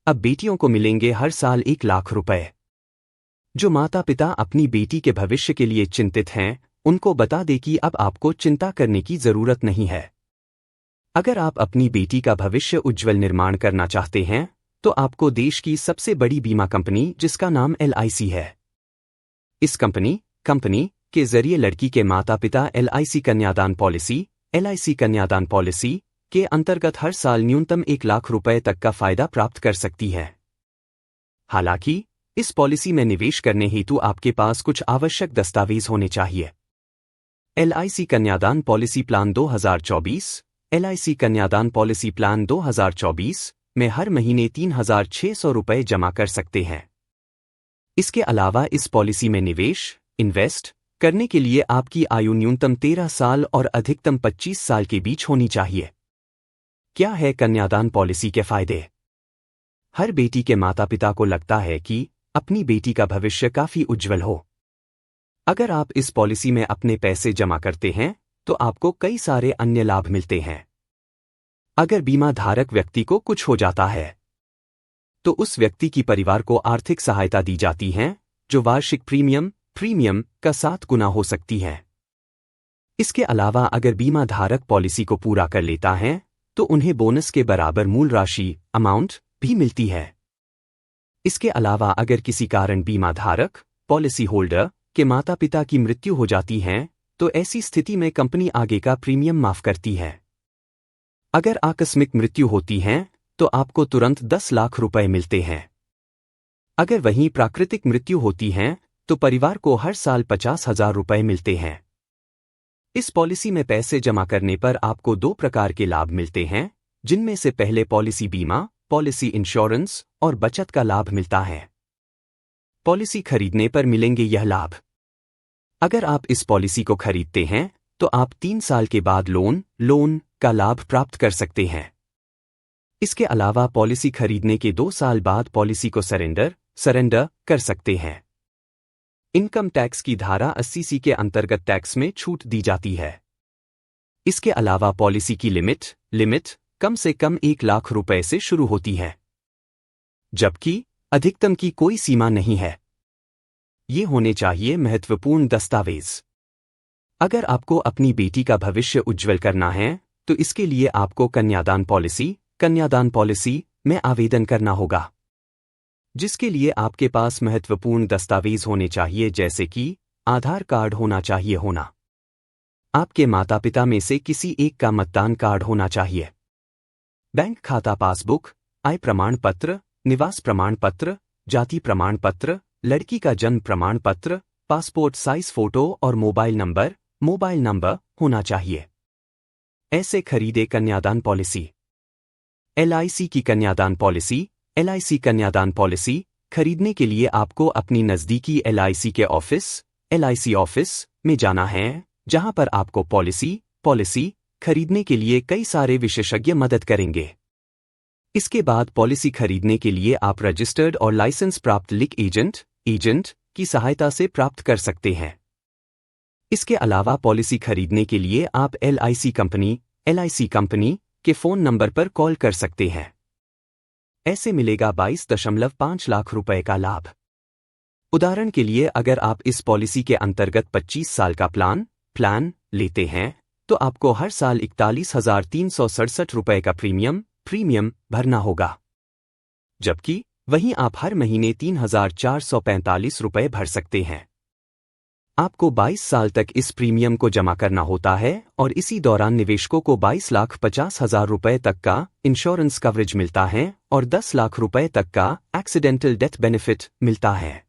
अब बेटियों को मिलेंगे हर साल 1 लाख रुपए। जो माता पिता अपनी बेटी के भविष्य के लिए चिंतित हैं, उनको बता दें कि अब आपको चिंता करने की जरूरत नहीं है। अगर आप अपनी बेटी का भविष्य उज्ज्वल निर्माण करना चाहते हैं, तो आपको देश की सबसे बड़ी बीमा कंपनी जिसका नाम LIC है, इस कंपनी के जरिए लड़की के माता पिता LIC कन्यादान पॉलिसी के अंतर्गत हर साल न्यूनतम 1 लाख रुपए तक का फायदा प्राप्त कर सकती है। हालांकि इस पॉलिसी में निवेश करने हेतु आपके पास कुछ आवश्यक दस्तावेज होने चाहिए। LIC कन्यादान पॉलिसी प्लान 2024 LIC कन्यादान पॉलिसी प्लान 2024 में हर महीने 3,600 रुपए जमा कर सकते हैं। इसके अलावा इस पॉलिसी में इन्वेस्ट करने के लिए आपकी आयु न्यूनतम 13 साल और अधिकतम 25 साल के बीच होनी चाहिए। क्या है कन्यादान पॉलिसी के फायदे? हर बेटी के माता पिता को लगता है कि अपनी बेटी का भविष्य काफी उज्जवल हो। अगर आप इस पॉलिसी में अपने पैसे जमा करते हैं, तो आपको कई सारे अन्य लाभ मिलते हैं। अगर बीमा धारक व्यक्ति को कुछ हो जाता है, तो उस व्यक्ति की परिवार को आर्थिक सहायता दी जाती है, जो वार्षिक प्रीमियम का 7 गुना हो सकती है। इसके अलावा अगर बीमा धारक पॉलिसी को पूरा कर लेता है, तो उन्हें बोनस के बराबर मूल राशि अमाउंट भी मिलती है। इसके अलावा अगर किसी कारण बीमा धारक पॉलिसी होल्डर के माता पिता की मृत्यु हो जाती है, तो ऐसी स्थिति में कंपनी आगे का प्रीमियम माफ करती है। अगर आकस्मिक मृत्यु होती है, तो आपको तुरंत 10 लाख रुपए मिलते हैं। अगर वहीं प्राकृतिक मृत्यु होती है, तो परिवार को हर साल 50,000 रुपए मिलते हैं। इस पॉलिसी में पैसे जमा करने पर आपको 2 प्रकार के लाभ मिलते हैं, जिनमें से पहले पॉलिसी बीमा, पॉलिसी इंश्योरेंस और बचत का लाभ मिलता है। पॉलिसी खरीदने पर मिलेंगे यह लाभ। अगर आप इस पॉलिसी को खरीदते हैं, तो आप 3 साल के बाद लोन का लाभ प्राप्त कर सकते हैं। इसके अलावा पॉलिसी खरीदने के 2 साल बाद पॉलिसी को सरेंडर कर सकते हैं। इनकम टैक्स की धारा 80C के अंतर्गत टैक्स में छूट दी जाती है। इसके अलावा पॉलिसी की लिमिट कम से कम 1 लाख रुपए से शुरू होती है, जबकि अधिकतम की कोई सीमा नहीं है। ये होने चाहिए महत्वपूर्ण दस्तावेज। अगर आपको अपनी बेटी का भविष्य उज्ज्वल करना है, तो इसके लिए आपको कन्यादान पॉलिसी में आवेदन करना होगा, जिसके लिए आपके पास महत्वपूर्ण दस्तावेज होने चाहिए, जैसे कि आधार कार्ड होना चाहिए आपके माता पिता में से किसी एक का मतदान कार्ड होना चाहिए, बैंक खाता पासबुक, आय प्रमाण पत्र, निवास प्रमाण पत्र, जाति प्रमाण पत्र, लड़की का जन्म प्रमाण पत्र, पासपोर्ट साइज फोटो और मोबाइल नंबर होना चाहिए। ऐसे खरीदे कन्यादान पॉलिसी। LIC की कन्यादान पॉलिसी खरीदने के लिए आपको अपनी नज़दीकी LIC के ऑफिस में जाना है, जहां पर आपको पॉलिसी खरीदने के लिए कई सारे विशेषज्ञ मदद करेंगे। इसके बाद पॉलिसी खरीदने के लिए आप रजिस्टर्ड और लाइसेंस प्राप्त लिक एजेंट की सहायता से प्राप्त कर सकते हैं। इसके अलावा पॉलिसी खरीदने के लिए आप LIC कंपनी के फ़ोन नंबर पर कॉल कर सकते हैं। ऐसे मिलेगा 22.5 लाख रुपए का लाभ। उदाहरण के लिए अगर आप इस पॉलिसी के अंतर्गत 25 साल का प्लान लेते हैं, तो आपको हर साल 41,367 रुपए का प्रीमियम भरना होगा, जबकि वहीं आप हर महीने 3,445 रुपए भर सकते हैं। आपको 22 साल तक इस प्रीमियम को जमा करना होता है और इसी दौरान निवेशकों को 22,50,000 रुपए तक का इंश्योरेंस कवरेज मिलता है और 10 लाख रुपए तक का एक्सीडेंटल डेथ बेनिफिट मिलता है।